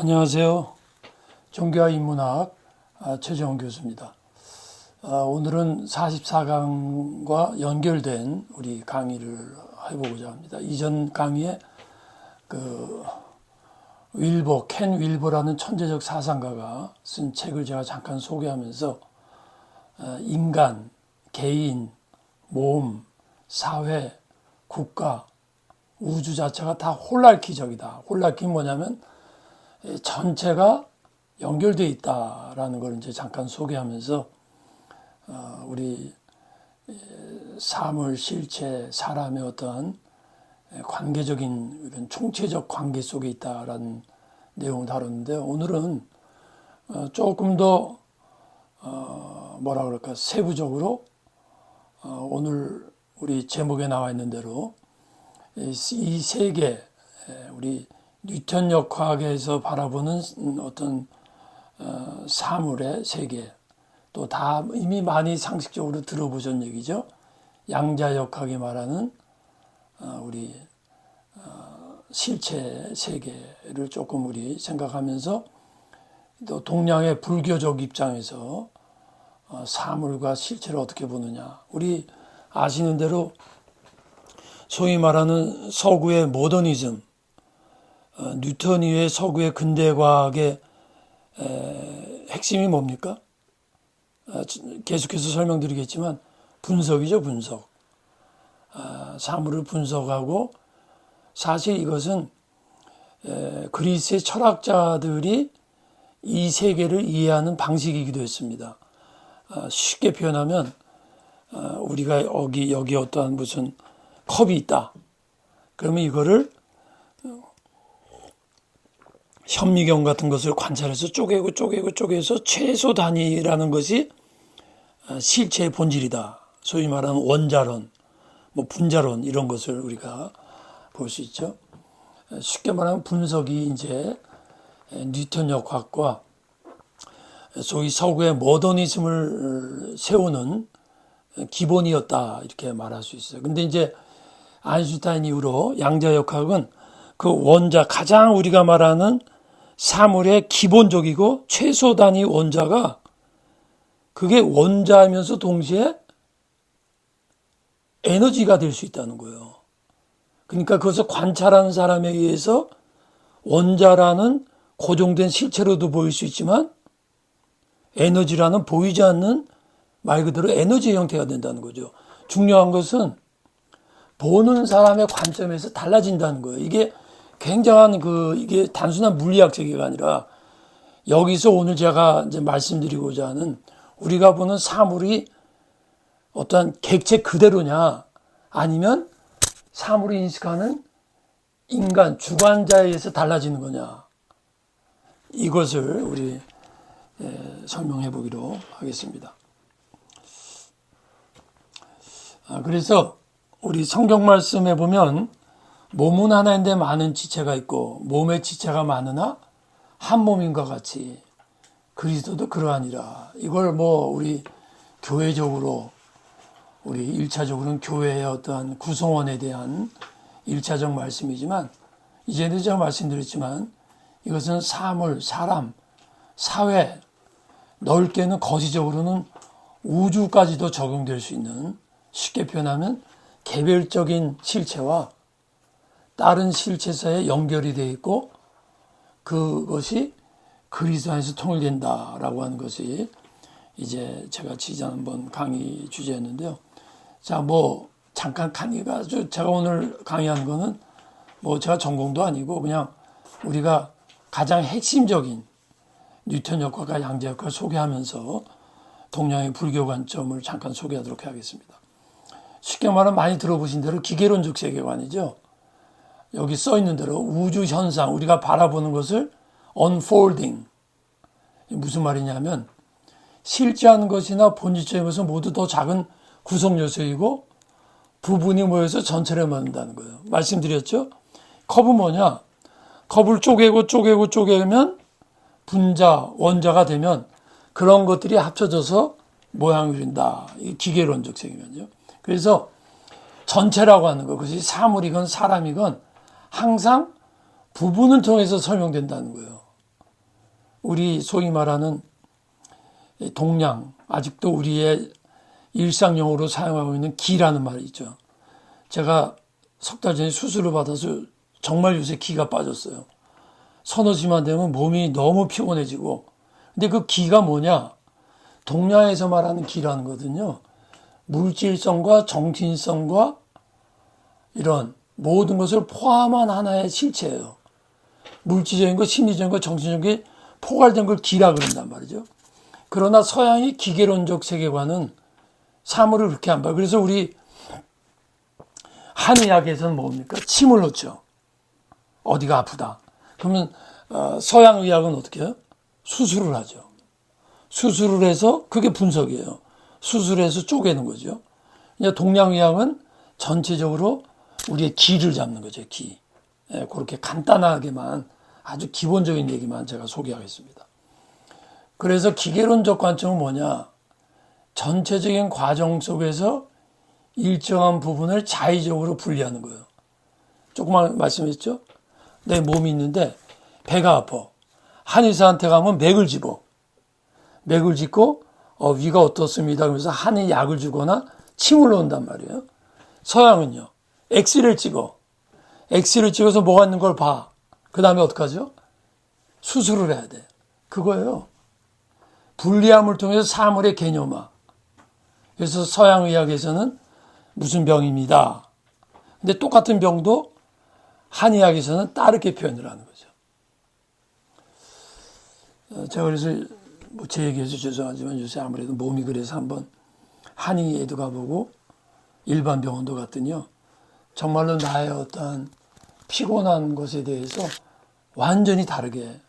안녕하세요. 종교와 인문학 최재원 교수입니다. 오늘은 44강과 연결된 우리 강의를 해보고자 합니다. 이전 강의에 켄 윌버라는 천재적 사상가가 쓴 책을 제가 잠깐 소개하면서 인간, 개인, 몸, 사회, 국가, 우주 자체가 다 홀라키적이다. 홀라키는 뭐냐면 전체가 연결되어 있다라는 걸 이제 잠깐 소개하면서 우리 사물, 실체, 사람의 어떠한 관계적인 이런 총체적 관계 속에 있다라는 내용을 다뤘는데, 오늘은 조금 더 뭐라 그럴까 세부적으로 오늘 우리 제목에 나와 있는 대로 이 세계, 우리 뉴턴 역학에서 바라보는 어떤 사물의 세계, 또 다 이미 많이 상식적으로 들어보신 얘기죠. 양자 역학이 말하는 우리 실체 세계를 조금 우리 생각하면서, 또 동양의 불교적 입장에서 사물과 실체를 어떻게 보느냐. 우리 아시는 대로 소위 말하는 서구의 모더니즘, 뉴턴 이후의 서구의 근대과학의 핵심이 뭡니까? 계속해서 설명드리겠지만 분석이죠, 분석. 사물을 분석하고, 사실 이것은 그리스의 철학자들이 이 세계를 이해하는 방식이기도 했습니다. 쉽게 표현하면 우리가 여기 어떠한 무슨 컵이 있다. 그러면 이거를 현미경 같은 것을 관찰해서 쪼개서 최소 단위라는 것이 실체의 본질이다. 소위 말하는 원자론, 분자론, 이런 것을 우리가 볼 수 있죠. 쉽게 말하면 분석이 이제 뉴턴 역학과 소위 서구의 모더니즘을 세우는 기본이었다, 이렇게 말할 수 있어요. 근데 이제 아인슈타인 이후로 양자 역학은 그 원자, 가장 우리가 말하는 사물의 기본적이고 최소 단위 원자가, 그게 원자이면서 동시에 에너지가 될 수 있다는 거예요. 그러니까 그것을 관찰하는 사람에 의해서 원자라는 고정된 실체로도 보일 수 있지만, 에너지라는 보이지 않는 말 그대로 에너지 형태가 된다는 거죠. 중요한 것은 보는 사람의 관점에서 달라진다는 거예요. 이게 굉장한 이게 단순한 물리학 세계가 아니라, 여기서 오늘 제가 이제 말씀드리고자 하는, 우리가 보는 사물이 어떠한 객체 그대로냐, 아니면 사물을 인식하는 인간, 주관자에 의해서 달라지는 거냐, 이것을 우리 설명해 보기로 하겠습니다. 그래서 우리 성경 말씀에 보면, 몸은 하나인데 많은 지체가 있고 몸의 지체가 많으나 한 몸인과 같이 그리스도도 그러하니라. 이걸 우리 교회적으로, 우리 1차적으로는 교회의 어떠한 구성원에 대한 1차적 말씀이지만, 이제는 제가 말씀드렸지만 이것은 사물, 사람, 사회, 넓게는 거시적으로는 우주까지도 적용될 수 있는, 쉽게 표현하면 개별적인 실체와 다른 실체사에 연결이 되어 있고, 그것이 그리스도 안에서 통일된다라고 하는 것이 이제 제가 지난번 강의 주제였는데요. 자, 잠깐 강의가, 제가 오늘 강의한 거는 제가 전공도 아니고 그냥 우리가 가장 핵심적인 뉴턴 역학과 양자 역학을 소개하면서 동양의 불교 관점을 잠깐 소개하도록 하겠습니다. 쉽게 말하면 많이 들어보신 대로 기계론적 세계관이죠. 여기 써 있는 대로 우주 현상, 우리가 바라보는 것을 unfolding. 무슨 말이냐면, 실제한 것이나 본질적인 것은 모두 더 작은 구성 요소이고 부분이 모여서 전체를 만든다는 거예요. 말씀드렸죠? 컵은 뭐냐? 컵을 쪼개면 분자, 원자가 되면 그런 것들이 합쳐져서 모양을 이룬다. 이 기계론적 세계관이죠. 그래서 전체라고 하는 것, 그것이 사물이건 사람이건 항상 부분을 통해서 설명된다는 거예요. 우리 소위 말하는 동량, 아직도 우리의 일상용어로 사용하고 있는 기라는 말이 있죠. 제가 석 달 전에 수술을 받아서 정말 요새 기가 빠졌어요. 서너 시만 되면 몸이 너무 피곤해지고. 근데 그 기가 뭐냐? 동양에서 말하는 기라는 거거든요. 물질성과 정신성과 이런 모든 것을 포함한 하나의 실체예요. 물질적인 것, 심리적인 것, 정신적인 게 포괄된 걸 기라 그런단 말이죠. 그러나 서양의 기계론적 세계관은 사물을 그렇게 안 봐요. 그래서 우리 한의학에서는 뭡니까? 침을 놓죠. 어디가 아프다. 그러면 서양 의학은 어떻게 해요? 수술을 하죠. 수술을 해서 그게 분석이에요. 수술해서 쪼개는 거죠. 동양 의학은 전체적으로 우리의 기를 잡는 거죠. 기. 그렇게 간단하게만 아주 기본적인 얘기만 제가 소개하겠습니다. 그래서 기계론적 관점은 뭐냐? 전체적인 과정 속에서 일정한 부분을 자의적으로 분리하는 거예요. 조금만 말씀했죠? 내 몸이 있는데 배가 아파. 한의사한테 가면 맥을 집어. 맥을 짚고 위가 어떻습니다. 그러면서 한의 약을 주거나 침을 놓는단 말이에요. 서양은요. 엑스레이를 찍어. 엑스레이를 찍어서 뭐가 있는 걸 봐. 그 다음에 어떡하죠? 수술을 해야 돼. 그거예요. 분리함을 통해서 사물의 개념화. 그래서 서양의학에서는 무슨 병입니다. 근데 똑같은 병도 한의학에서는 다르게 표현을 하는 거죠. 제가 그래서 제 얘기해서 죄송하지만 요새 아무래도 몸이 그래서 한번 한의에도 가보고 일반 병원도 갔더니요. 정말로 나의 어떠한 피곤한 것에 대해서 완전히 다르게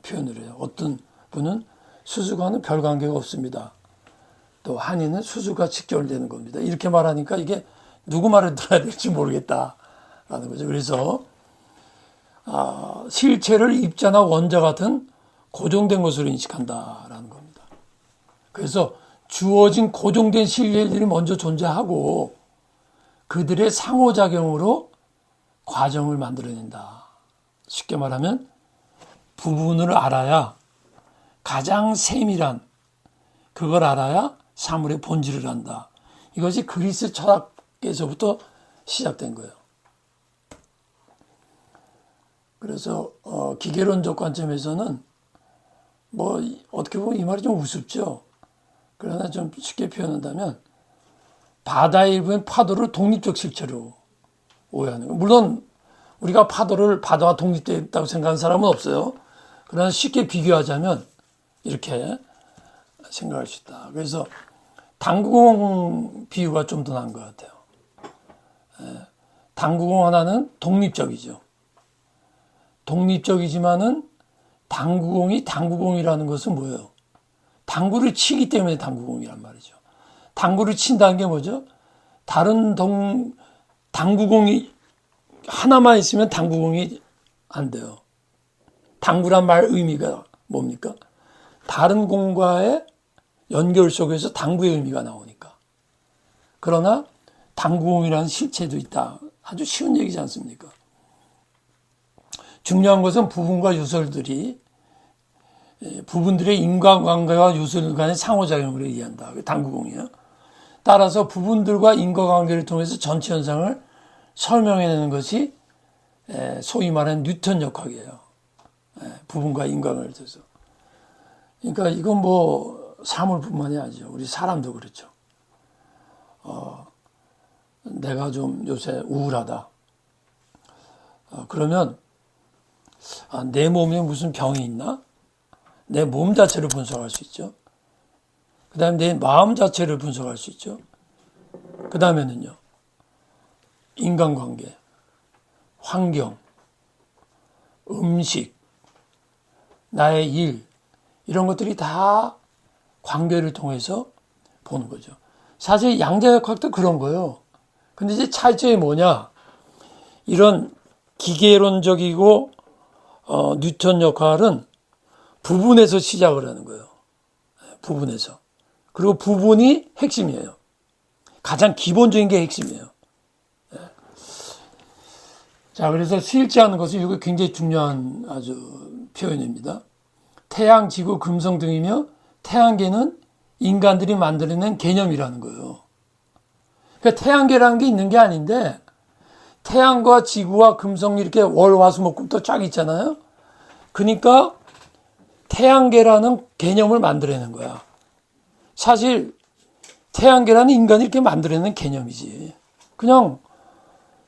표현을 해요. 어떤 분은 수술과는 별 관계가 없습니다. 또 한의는 수술과 직결되는 겁니다. 이렇게 말하니까 이게 누구 말을 들어야 될지 모르겠다라는 거죠. 그래서 실체를 입자나 원자 같은 고정된 것으로 인식한다라는 겁니다. 그래서 주어진 고정된 실체들이 먼저 존재하고 그들의 상호작용으로 과정을 만들어낸다. 쉽게 말하면 부분을 알아야 가장 세밀한 그걸 알아야 사물의 본질을 안다. 이것이 그리스 철학에서부터 시작된 거예요. 그래서 기계론적 관점에서는 뭐 어떻게 보면 이 말이 좀 우습죠. 그러나 좀 쉽게 표현한다면 바다의 일부인 파도를 독립적 실체로 오해하는 거예요. 물론 우리가 바다와 독립되어 있다고 생각하는 사람은 없어요. 그러나 쉽게 비교하자면 이렇게 생각할 수 있다. 그래서 당구공 비유가 좀 더 나은 것 같아요. 당구공 하나는 독립적이죠. 독립적이지만은 당구공이 당구공이라는 것은 뭐예요? 당구를 치기 때문에 당구공이란 말이죠. 당구를 친다는 게 뭐죠? 다른 당구공이 하나만 있으면 당구공이 안 돼요. 당구란 말 의미가 뭡니까? 다른 공과의 연결 속에서 당구의 의미가 나오니까. 그러나 당구공이라는 실체도 있다. 아주 쉬운 얘기지 않습니까? 중요한 것은 부분과 요소들이 부분들의 인과관계와 요소들 간의 상호작용을 이해한다. 당구공이에요. 따라서 부분들과 인과관계를 통해서 전체 현상을 설명해내는 것이 소위 말하는 뉴턴 역학이에요. 부분과 인과관계를 통해서. 그러니까 이건 뭐 사물뿐만이 아니죠. 우리 사람도 그렇죠. 내가 좀 요새 우울하다. 그러면 내 몸에 무슨 병이 있나? 내 몸 자체를 분석할 수 있죠. 그 다음에 내 마음 자체를 분석할 수 있죠. 그 다음에는요. 인간관계, 환경, 음식, 나의 일 이런 것들이 다 관계를 통해서 보는 거죠. 사실 양자역학도 그런 거예요. 근데 이제 차이점이 뭐냐? 이런 기계론적이고 뉴턴 역할은 부분에서 시작을 하는 거예요. 부분에서. 그리고 부분이 핵심이에요. 가장 기본적인 게 핵심이에요. 자, 그래서 실제하는 것은 이거 굉장히 중요한 아주 표현입니다. 태양, 지구, 금성 등이며 태양계는 인간들이 만들어낸 개념이라는 거예요. 그러니까 태양계라는 게 있는 게 아닌데 태양과 지구와 금성이 이렇게 월, 화, 수, 목, 금 또 쫙 있잖아요. 그러니까 태양계라는 개념을 만들어낸 거야. 사실 태양계라는 인간이 이렇게 만들어낸 개념이지. 그냥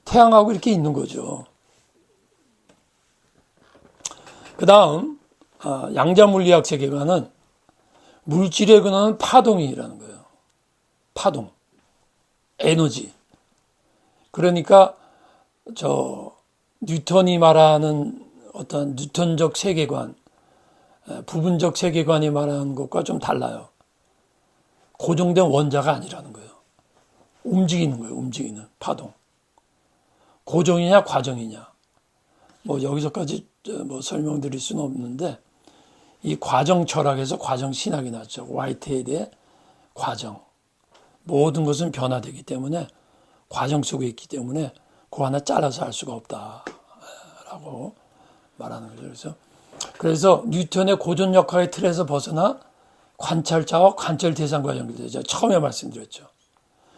태양하고 이렇게 있는 거죠. 그 다음 양자물리학 세계관은 물질의 근원은 파동이라는 거예요. 파동, 에너지. 그러니까 뉴턴이 말하는 어떤 뉴턴적 세계관, 부분적 세계관이 말하는 것과 좀 달라요. 고정된 원자가 아니라는 거예요. 움직이는 거예요. 움직이는 파동. 고정이냐 과정이냐. 여기서까지 설명드릴 수는 없는데 이 과정 철학에서 과정 신학이 났죠. 화이트헤드의 과정. 모든 것은 변화되기 때문에 과정 속에 있기 때문에 그 하나 잘라서 할 수가 없다라고 말하는 거죠. 그래서 뉴턴의 고전 역학의 틀에서 벗어나 관찰자와 관찰 대상과 연결되죠. 처음에 말씀드렸죠.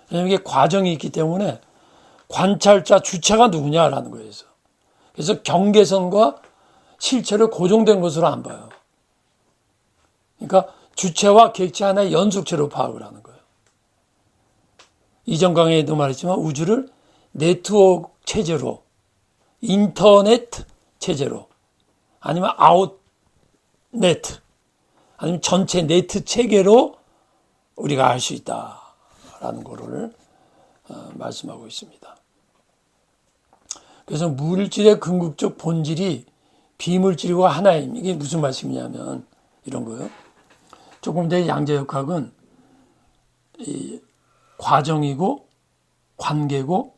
왜냐하면 이게 과정이 있기 때문에 관찰자 주체가 누구냐라는 거예요. 그래서 경계선과 실체를 고정된 것으로 안 봐요. 그러니까 주체와 객체 하나의 연속체로 파악을 하는 거예요. 이전 강의에도 말했지만 우주를 네트워크 체제로, 인터넷 체제로, 아니면 아웃넷, 아니면 전체 네트 체계로 우리가 알 수 있다라는 거를 말씀하고 있습니다. 그래서 물질의 궁극적 본질이 비물질과 하나임. 이게 무슨 말씀이냐면 이런 거예요. 조금 전에 양자역학은 이 과정이고 관계고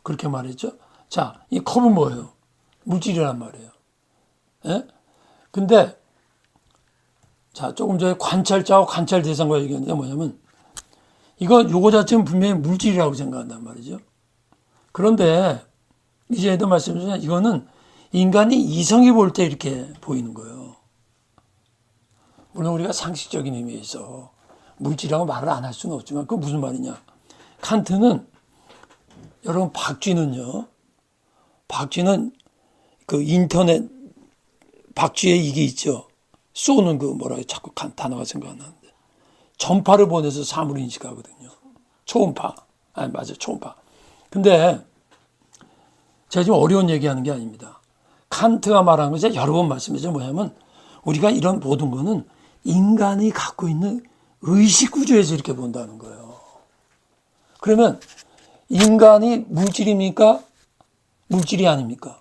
그렇게 말했죠. 자, 이 컵은 뭐예요? 물질이란 말이에요. 예? 근데 자, 조금 전에 관찰자와 관찰 대상과 얘기했는데 뭐냐면 요거 자체는 분명히 물질이라고 생각한단 말이죠. 그런데 이제도 말씀드렸지만 이거는 인간이 이성이 볼 때 이렇게 보이는 거예요. 물론 우리가 상식적인 의미에서 물질이라고 말을 안 할 수는 없지만 그건 무슨 말이냐. 칸트는 여러분 박쥐는 그 인터넷 박쥐에 이게 있죠. 쏘는 그 자꾸 단어가 생각 안 나는데 전파를 보내서 사물을 인식하거든요. 초음파. 맞아요. 초음파. 근데 제가 지금 어려운 얘기하는 게 아닙니다. 칸트가 말한 거 제가 여러 번 말씀드렸죠. 뭐냐면 우리가 이런 모든 거는 인간이 갖고 있는 의식 구조에서 이렇게 본다는 거예요. 그러면 인간이 물질입니까? 물질이 아닙니까?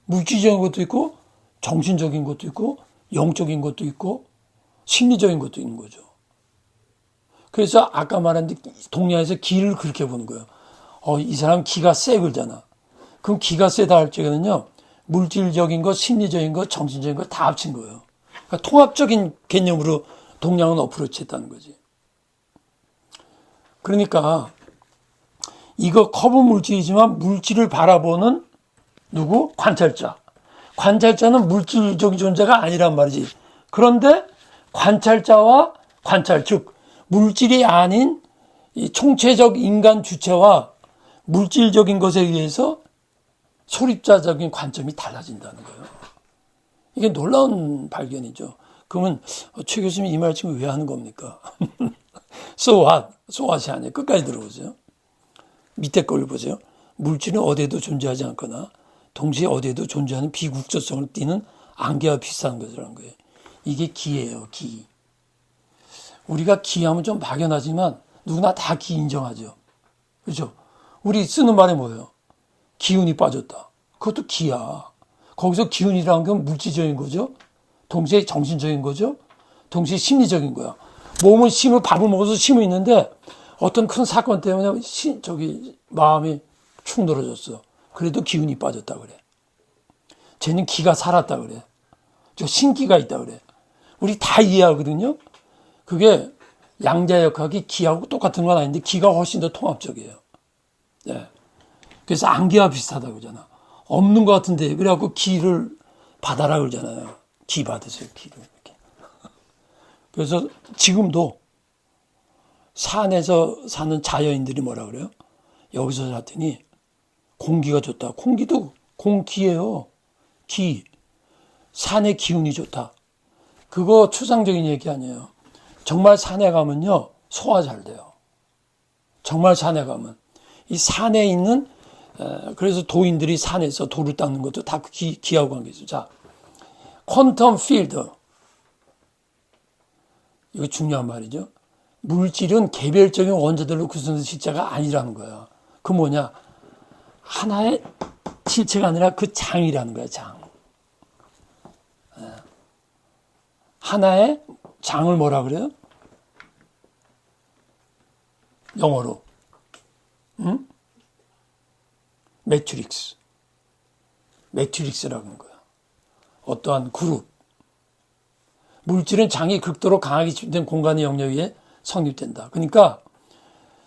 물질적인 것도 있고 정신적인 것도 있고 영적인 것도 있고 심리적인 것도 있는 거죠. 그래서 아까 말한 동양에서 기를 그렇게 보는 거예요. 이 사람 기가 세 그러잖아. 그럼 기가 세다 할 적에는요. 물질적인 것, 심리적인 것, 정신적인 것 다 합친 거예요. 그러니까 통합적인 개념으로 동양은 어프로치했다는 거지. 그러니까 이거 컵은 물질이지만 물질을 바라보는 누구? 관찰자. 관찰자는 물질적인 존재가 아니란 말이지. 그런데 관찰자와 관찰, 즉 물질이 아닌 이 총체적 인간 주체와 물질적인 것에 의해서 소립자적인 관점이 달라진다는 거예요. 이게 놀라운 발견이죠. 그러면 최 교수님 이 말 지금 왜 하는 겁니까? So what? So what이 아니에요. 끝까지 들어보세요. 밑에 걸 보세요. 물질은 어디에도 존재하지 않거나 동시에 어디에도 존재하는 비국적성을 띠는 안개와 비슷한 것이라는 거예요. 이게 기예요. 기. 우리가 기하면 좀 막연하지만 누구나 다 기 인정하죠. 그렇죠? 우리 쓰는 말이 뭐예요? 기운이 빠졌다. 그것도 기야. 거기서 기운이라는 건 물질적인 거죠. 동시에 정신적인 거죠. 동시에 심리적인 거야. 몸은 밥을 먹어서 힘이 있는데 어떤 큰 사건 때문에 마음이 축 늘어졌어. 그래도 기운이 빠졌다 그래. 쟤는 기가 살았다 그래. 저 신기가 있다 그래. 우리 다 이해하거든요. 그게 양자역학이 기하고 똑같은 건 아닌데 기가 훨씬 더 통합적이에요. 네. 그래서 안개와 비슷하다고 그러잖아. 없는 것 같은데 그래갖고 기를 받아라 그러잖아요. 기 받으세요, 기를 이렇게. 그래서 지금도 산에서 사는 자연인들이 뭐라 그래요? 여기서 잤더니 공기가 좋다. 공기도 공기예요. 기. 산의 기운이 좋다. 그거 추상적인 얘기 아니에요. 정말 산에 가면요, 소화 잘 돼요. 정말 산에 가면. 이 산에 있는, 그래서 도인들이 산에서 돌을 닦는 것도 다 기하고 관계죠. 자, 퀀텀 필드. 이거 중요한 말이죠. 물질은 개별적인 원자들로 구성된 실체가 아니라는 거야. 그 뭐냐? 하나의 실체가 아니라 그 장이라는 거야, 장. 하나의 장을 뭐라 그래요? 영어로. 응? 매트릭스. 매트릭스라는 거야. 어떠한 그룹. 물질은 장이 극도로 강하게 집중된 공간의 영역에 성립된다. 그러니까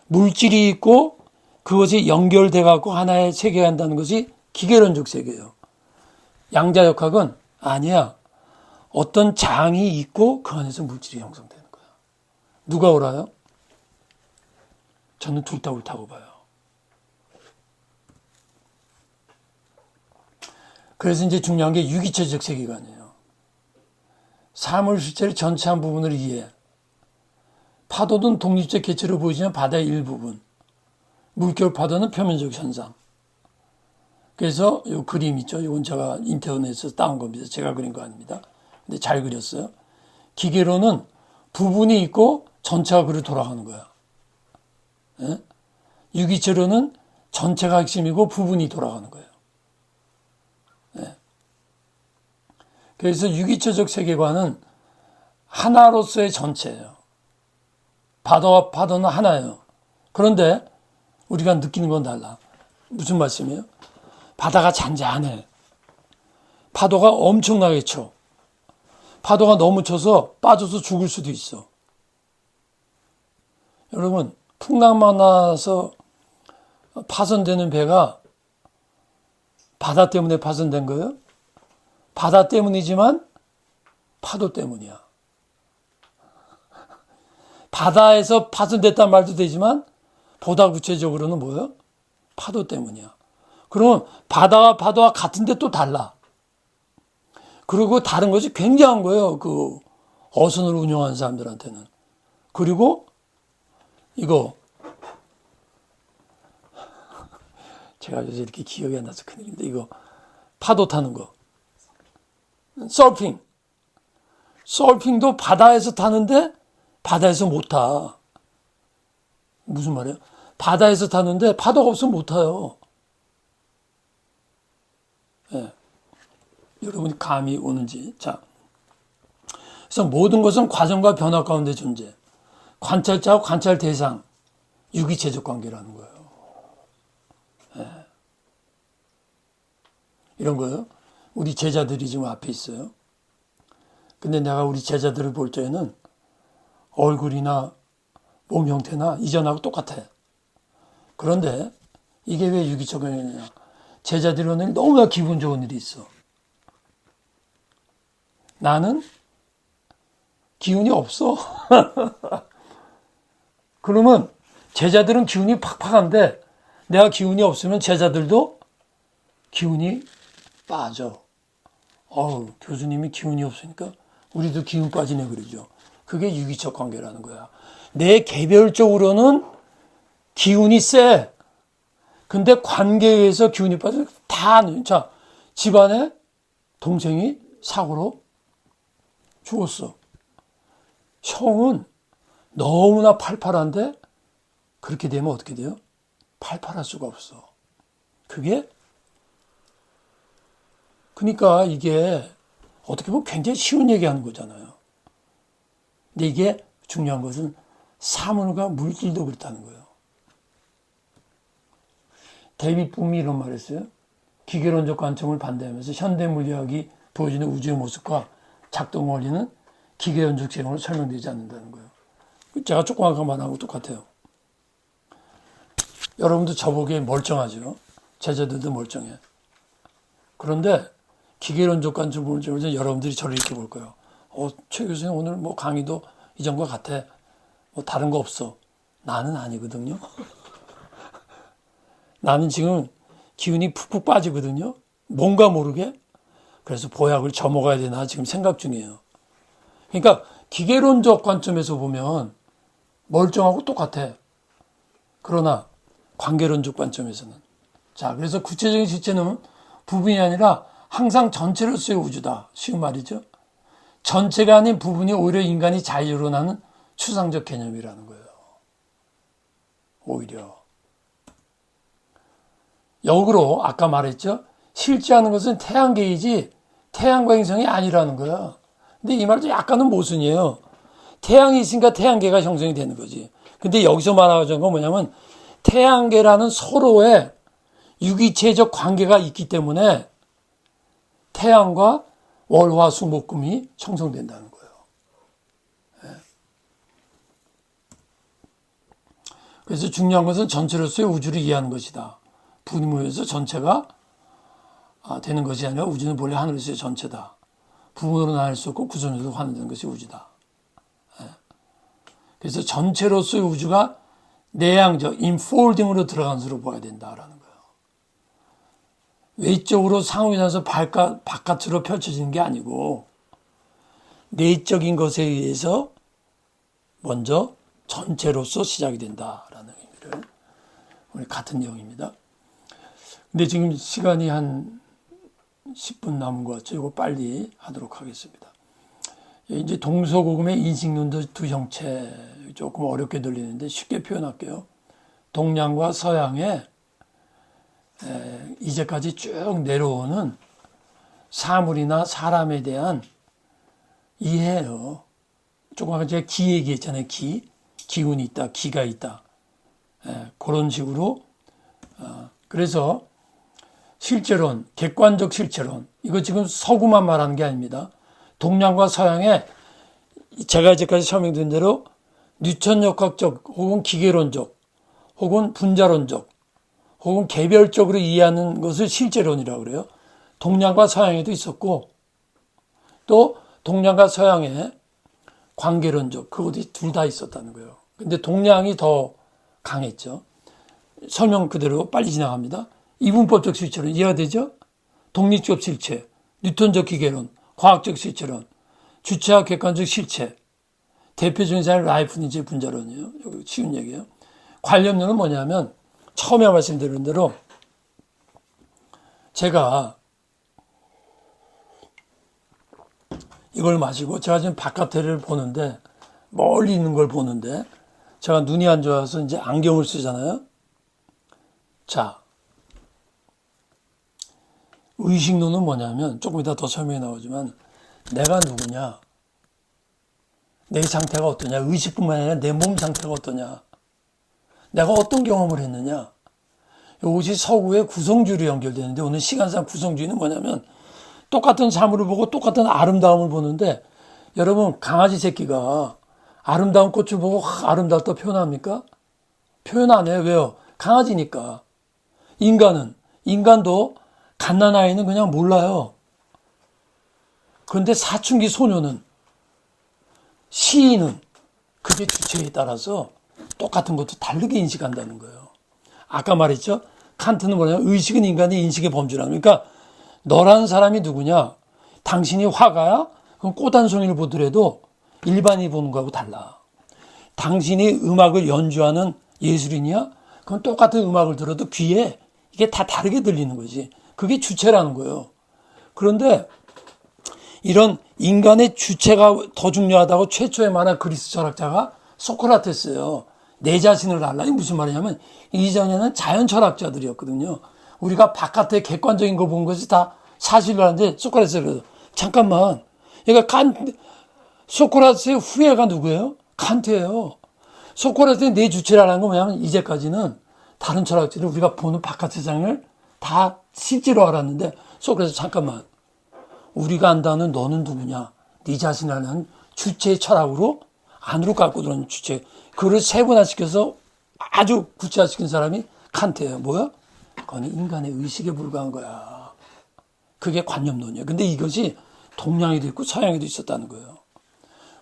물질이 있고 그것이 연결돼 갖고 하나의 세계가 한다는 것이 기계론적 세계예요. 양자역학은 아니야. 어떤 장이 있고 그 안에서 물질이 형성되는 거야. 누가 옳아요? 저는 둘 다 옳다고 봐요. 그래서 이제 중요한 게 유기체적 세계관이에요. 사물 실체를 전체 한 부분을 이해해. 파도는 독립적 개체로 보이지만 바다의 일부분. 물결 파도는 표면적 현상. 그래서 이 그림 있죠. 이건 제가 인터넷에서 따온 겁니다. 제가 그린 거 아닙니다. 근데 잘 그렸어요. 기계로는 부분이 있고 전체가 그로 돌아가는 거야. 예? 유기체로는 전체가 핵심이고 부분이 돌아가는 거예요. 예. 그래서 유기체적 세계관은 하나로서의 전체예요. 바다와 파도는 하나예요. 그런데 우리가 느끼는 건 달라. 무슨 말씀이에요? 바다가 잔잔해. 파도가 엄청나게 쳐. 파도가 너무 쳐서 빠져서 죽을 수도 있어. 여러분, 풍랑만 와서 파손되는 배가 바다 때문에 파손된 거예요? 바다 때문이지만 파도 때문이야. 바다에서 파손됐단 말도 되지만 보다 구체적으로는 뭐예요? 파도 때문이야. 그러면 바다와 파도와 같은데 또 달라. 그리고 다른 것이 굉장한 거예요. 그 어선을 운영하는 사람들한테는. 그리고 이거 제가 요새 이렇게 기억이 안 나서 큰일인데 이거 파도 타는 거. 서핑. 서핑도 바다에서 타는데 바다에서 못 타. 무슨 말이에요? 바다에서 타는데 파도가 없으면 못 타요. 예. 여러분이 감이 오는지. 자, 그래서 모든 것은 과정과 변화 가운데 존재. 관찰자와 관찰 대상, 유기체적 관계라는 거예요. 예. 이런 거요. 우리 제자들이 지금 앞에 있어요. 근데 내가 우리 제자들을 볼 때에는 얼굴이나 몸 형태나 이전하고 똑같아. 그런데 이게 왜 유기적 관계냐? 제자들이 오늘 너무나 기분 좋은 일이 있어. 나는 기운이 없어. 그러면 제자들은 기운이 팍팍한데 내가 기운이 없으면 제자들도 기운이 빠져. 교수님이 기운이 없으니까 우리도 기운 빠지네 그러죠. 그게 유기적 관계라는 거야. 내 개별적으로는 기운이 세. 근데 관계에 의해서 기운이 빠져. 자, 집안에 동생이 사고로 죽었어. 형은 너무나 팔팔한데 그렇게 되면 어떻게 돼요? 팔팔할 수가 없어. 그러니까 이게 어떻게 보면 굉장히 쉬운 얘기하는 거잖아요. 근데 이게 중요한 것은 사물과 물질도 그렇다는 거예요. 데이빗 붐이 이런 말 했어요. 기계론적 관점을 반대하면서 현대 물리학이 보여주는 우주의 모습과 작동 원리는 기계론적 재능으로 설명되지 않는다는 거예요. 제가 조그맣게 말한 거 똑같아요. 여러분도 저보기에 멀쩡하죠. 제자들도 멀쩡해. 그런데 기계론적 관점을 보면 여러분들이 저를 이렇게 볼 거예요. 최 교수님 오늘 뭐 강의도 이전과 같아. 뭐 다른 거 없어. 나는 아니거든요. 나는 지금 기운이 푹푹 빠지거든요. 뭔가 모르게. 그래서 보약을 저먹어야 되나 지금 생각 중이에요. 그러니까 기계론적 관점에서 보면 멀쩡하고 똑같아. 그러나 관계론적 관점에서는. 자, 그래서 구체적인 실체는 부분이 아니라 항상 전체로서의 우주다. 쉬운 말이죠. 전체가 아닌 부분이 오히려 인간이 자유로 나는 추상적 개념이라는 거예요. 오히려. 역으로 아까 말했죠. 실제하는 것은 태양계이지 태양과 행성이 아니라는 거야. 근데 이 말도 약간은 모순이에요. 태양이 있으니까 태양계가 형성이 되는 거지. 근데 여기서 말하자는 건 뭐냐면 태양계라는 서로의 유기체적 관계가 있기 때문에 태양과 월화수목금이 형성된다는 거예요. 그래서 중요한 것은 전체로서의 우주를 이해하는 것이다. 분모에서 전체가 되는 것이 아니라 우주는 본래 하늘에서의 전체다. 부분으로 나눌 수 없고 구성에서 환원되는 것이 우주다. 그래서 전체로서의 우주가 내향적, 인폴딩으로 들어간 수로 봐야 된다라는 거예요. 외적으로 상호에서 바깥으로 펼쳐지는 게 아니고 내적인 것에 의해서 먼저 전체로서 시작이 된다라는 의미를 우리 같은 내용입니다. 근데 지금 시간이 한 10분 남은 것 같죠. 이거 빨리 하도록 하겠습니다. 이제 동서고금의 인식론도 두 형체 조금 어렵게 들리는데 쉽게 표현할게요. 동양과 서양의 이제까지 쭉 내려오는 사물이나 사람에 대한 이해예요. 조금 아까 제가 기 얘기했잖아요. 기운이 있다, 기가 있다. 그런 식으로. 그래서 실제론, 객관적 실체론. 이거 지금 서구만 말하는 게 아닙니다. 동양과 서양의 제가 이제까지 설명드린 대로 뉴턴역학적 혹은 기계론적 혹은 분자론적 혹은 개별적으로 이해하는 것을 실제론이라고 그래요. 동양과 서양에도 있었고 또 동양과 서양의 관계론적 그것이 둘 다 있었다는 거예요. 근데 동양이 더 강했죠. 설명 그대로 빨리 지나갑니다. 이분법적 실체론 이해가 되죠? 독립적 실체, 뉴턴적 기계론, 과학적 실체론, 주체와 객관적 실체, 대표적인 사례는 라이프니츠의 분자론이에요. 여기 쉬운 얘기예요. 관념론은 뭐냐면 처음에 말씀드린 대로 제가 이걸 마시고 제가 지금 바깥을 보는데 멀리 있는 걸 보는데 제가 눈이 안 좋아서 이제 안경을 쓰잖아요. 자, 의식론은 뭐냐면 조금 이따 더 설명이 나오지만 내가 누구냐, 내 상태가 어떠냐, 의식뿐만 아니라 내 몸 상태가 어떠냐, 내가 어떤 경험을 했느냐. 이것이 서구의 구성주의로 연결되는데 오늘 시간상 구성주의는 뭐냐면 똑같은 사물을 보고 똑같은 아름다움을 보는데 여러분 강아지 새끼가 아름다운 꽃을 보고 아름답다 표현합니까? 표현 안 해요. 왜요? 강아지니까. 인간도 갓난아이는 그냥 몰라요. 그런데 사춘기 소녀는 시인은 그게 주체에 따라서 똑같은 것도 다르게 인식한다는 거예요. 아까 말했죠? 칸트는 뭐냐면 의식은 인간의 인식의 범주라는 그러니까 너라는 사람이 누구냐? 당신이 화가야? 그럼 꽃 한 송이를 보더라도 일반인이 보는 거하고 달라. 당신이 음악을 연주하는 예술인이야? 그럼 똑같은 음악을 들어도 귀에 이게 다 다르게 들리는 거지. 그게 주체라는 거예요. 그런데 이런 인간의 주체가 더 중요하다고 최초에 말한 그리스 철학자가 소크라테스예요. 내 자신을 알라. 이게 무슨 말이냐면 이전에는 자연 철학자들이었거든요. 우리가 바깥에 객관적인 거 본 것이 다 사실로 하는데 소크라테스가 그래서 잠깐만. 그러니까 소크라테스의 후예가 누구예요? 칸트예요. 소크라테스의 내 주체라는 건 뭐냐면 이제까지는 다른 철학자들이 우리가 보는 바깥 세상을 다 실제로 알았는데 소크라테스 잠깐만. 우리가 안다는 너는 누구냐? 네 자신이라는 주체의 철학으로 안으로 갖고 들어오는 주체. 그걸 세분화시켜서 아주 구체화시킨 사람이 칸트예요. 뭐야? 그건 인간의 의식에 불과한 거야. 그게 관념론이에요. 근데 이것이 동양에도 있고 서양에도 있었다는 거예요.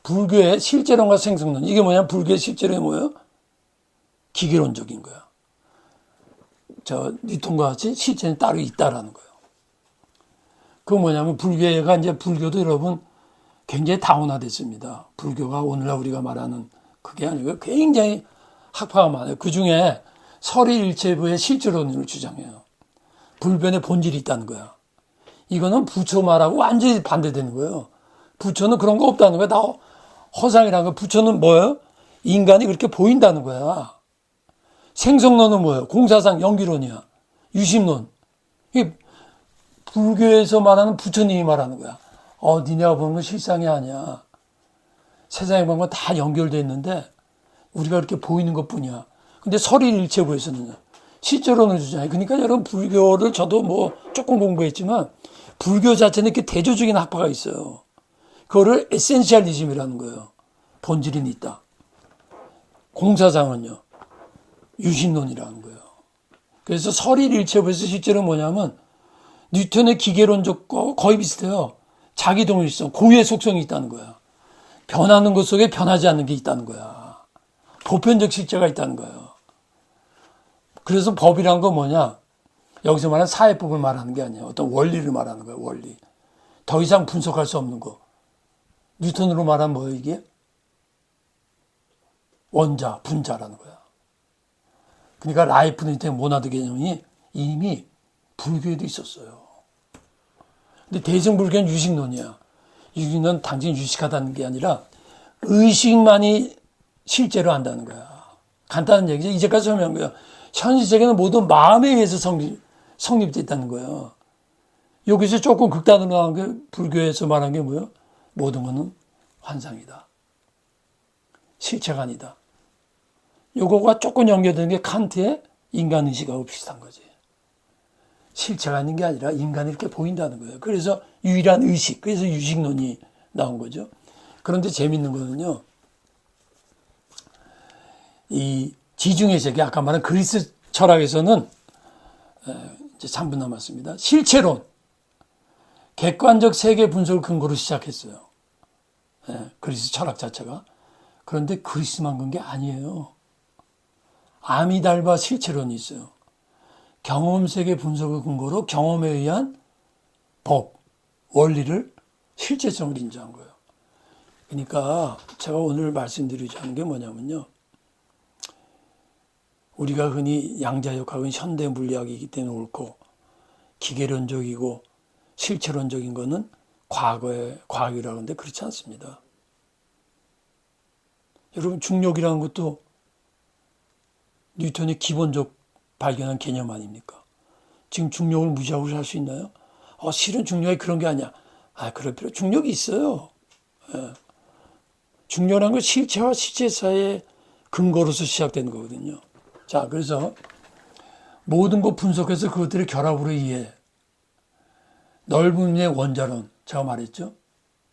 불교의 실제론과 생성론. 이게 뭐냐? 불교의 실제론이 뭐예요? 기계론적인 거야. 뉴턴과 같이 실제는 따로 있다라는 거예요. 그건 뭐냐면 불교도 여러분 굉장히 다원화됐습니다. 불교가 오늘날 우리가 말하는 그게 아니고요. 굉장히 학파가 많아요. 그 중에 설의일체부의 실제론을 주장해요. 불변의 본질이 있다는 거야. 이거는 부처 말하고 완전히 반대되는 거예요. 부처는 그런 거 없다는 거야. 다 허상이라는 거. 부처는 뭐예요? 인간이 그렇게 보인다는 거야. 생성론은 뭐예요? 공사상 연기론이야. 유심론. 이게 불교에서 말하는 부처님이 말하는 거야. 니네가 보는 건 실상이 아니야. 세상에 보는 건 다 연결되어 있는데 우리가 그렇게 보이는 것뿐이야. 근데 설의일체부에서는 실제론을 주장해. 그러니까 여러분 불교를 저도 조금 공부했지만 불교 자체는 이렇게 대조적인 학파가 있어요. 그거를 에센셜리즘이라는 거예요. 본질이 있다. 공사상은요. 유심론이라는 거예요. 그래서 설의일체부에서 실제로 뭐냐면 뉴턴의 기계론적과 거의 비슷해요. 자기동일성, 고유의 속성이 있다는 거야. 변하는 것 속에 변하지 않는 게 있다는 거야. 보편적 실제가 있다는 거예요. 그래서 법이란 건 뭐냐? 여기서 말하는 사회법을 말하는 게 아니에요. 어떤 원리를 말하는 거예요. 원리. 더 이상 분석할 수 없는 거. 뉴턴으로 말하면 뭐예요 이게? 원자, 분자라는 거야. 그러니까 라이프 뉴턴의 모나드 개념이 이미 불교에도 있었어요. 근데 대승불교는 유식론이야. 유식론은 단지 유식하다는 게 아니라 의식만이 실제로 한다는 거야. 간단한 얘기죠. 이제까지 설명한 거예요. 현실세계는 모든 마음에 의해서 성립됐다는 거예요. 여기서 조금 극단으로 나온 게 불교에서 말한 게 뭐예요? 모든 것은 환상이다. 실체가 아니다. 요거가 조금 연결되는 게 칸트의 인간의식하고 비슷한 거지. 실체가 있는 게 아니라 인간이 이렇게 보인다는 거예요. 그래서 유일한 의식, 그래서 유식론이 나온 거죠. 그런데 재밌는 거는요. 이 지중해 세계, 아까 말한 그리스 철학에서는 이제 3분 남았습니다. 실체론, 객관적 세계 분석을 근거로 시작했어요. 그리스 철학 자체가. 그런데 그리스만 그런 게 아니에요. 아미달바 실체론이 있어요. 경험세계 분석을 근거로 경험에 의한 법, 원리를 실체성을 인정한 거예요. 그러니까 제가 오늘 말씀드리자 하는 게 뭐냐면요. 우리가 흔히 양자역학은 현대 물리학이기 때문에 옳고 기계론적이고 실체론적인 거는 과거의 과학이라고 하는데 그렇지 않습니다. 여러분 중력이라는 것도 뉴턴이 기본적 발견한 개념 아닙니까? 지금 중력을 무시하고 살 수 있나요? 실은 중력이 그런 게 아니야. 그럴 필요. 중력이 있어요. 중력이라는 건 실체와 실체 사이의 근거로서 시작되는 거거든요. 자, 그래서 모든 것 분석해서 그것들을 결합으로 이해해. 넓은 의미의 원자론. 제가 말했죠?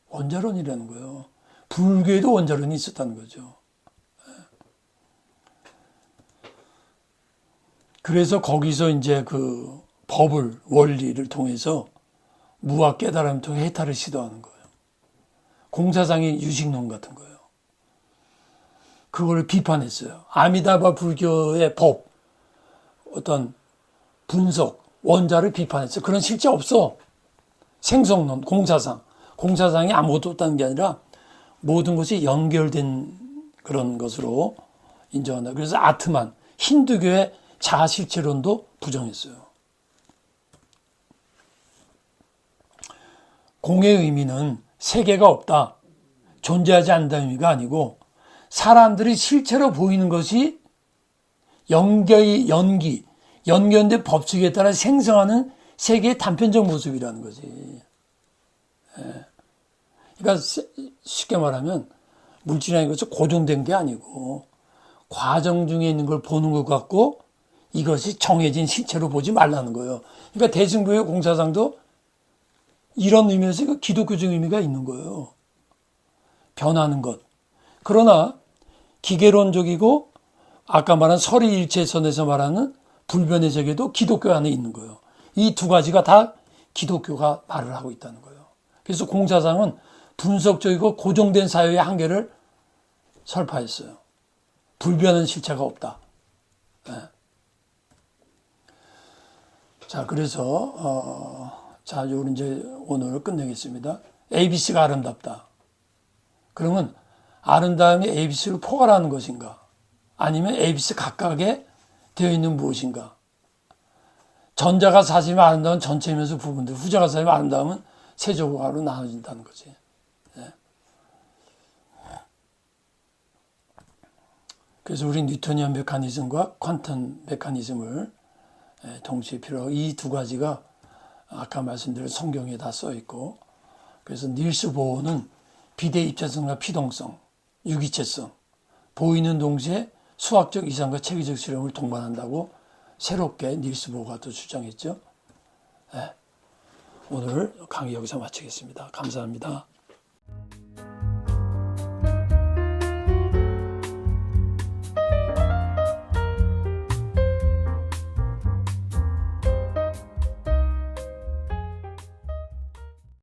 원자론이라는 거예요. 불교에도 원자론이 있었다는 거죠. 그래서 거기서 이제 그 법을, 원리를 통해서 무학 깨달음을 통해 해탈을 시도하는 거예요. 공사상의 유식론 같은 거예요. 그걸 비판했어요. 아미다바 불교의 법, 어떤 분석, 원자를 비판했어요. 그런 실제 없어. 생성론, 공사상. 공사상이 아무것도 없다는 게 아니라 모든 것이 연결된 그런 것으로 인정한다. 그래서 아트만, 힌두교의 자아실체론도 부정했어요. 공의 의미는 세계가 없다, 존재하지 않는다는 의미가 아니고 사람들이 실체로 보이는 것이 연결된 법칙에 따라 생성하는 세계의 단편적 모습이라는 거지. 그러니까 쉽게 말하면 물질이라는 것은 고정된 게 아니고 과정 중에 있는 걸 보는 것 같고 이것이 정해진 실체로 보지 말라는 거예요. 그러니까 대승부의 공사상도 이런 의미에서 기독교적 의미가 있는 거예요. 변하는 것. 그러나 기계론적이고 아까 말한 설의일체선에서 말하는 불변의 세계도 기독교 안에 있는 거예요. 이 두 가지가 다 기독교가 말을 하고 있다는 거예요. 그래서 공사상은 분석적이고 고정된 사회의 한계를 설파했어요. 불변한 실체가 없다. 네. 자, 그래서 자, 요런 이제 오늘 끝내겠습니다. ABC가 아름답다. 그러면 아름다움이 ABC를 포괄하는 것인가? 아니면 ABC 각각에 되어 있는 무엇인가? 전자가 사실은 아름다운 전체면서 부분들, 후자가 사실은 아름다움은 세 조각으로 나눠진다는 거지. 네. 그래서 우리 뉴토니안 메커니즘과 퀀텀 메커니즘을 동시에 필요하고, 이 두 가지가 아까 말씀드린 성경에 다 써 있고, 그래서 닐스 보어는 비대 입체성과 피동성, 유기체성, 보이는 동시에 수학적 이상과 체계적 실험을 동반한다고 새롭게 닐스 보어가 또 주장했죠. 네. 오늘 강의 여기서 마치겠습니다. 감사합니다.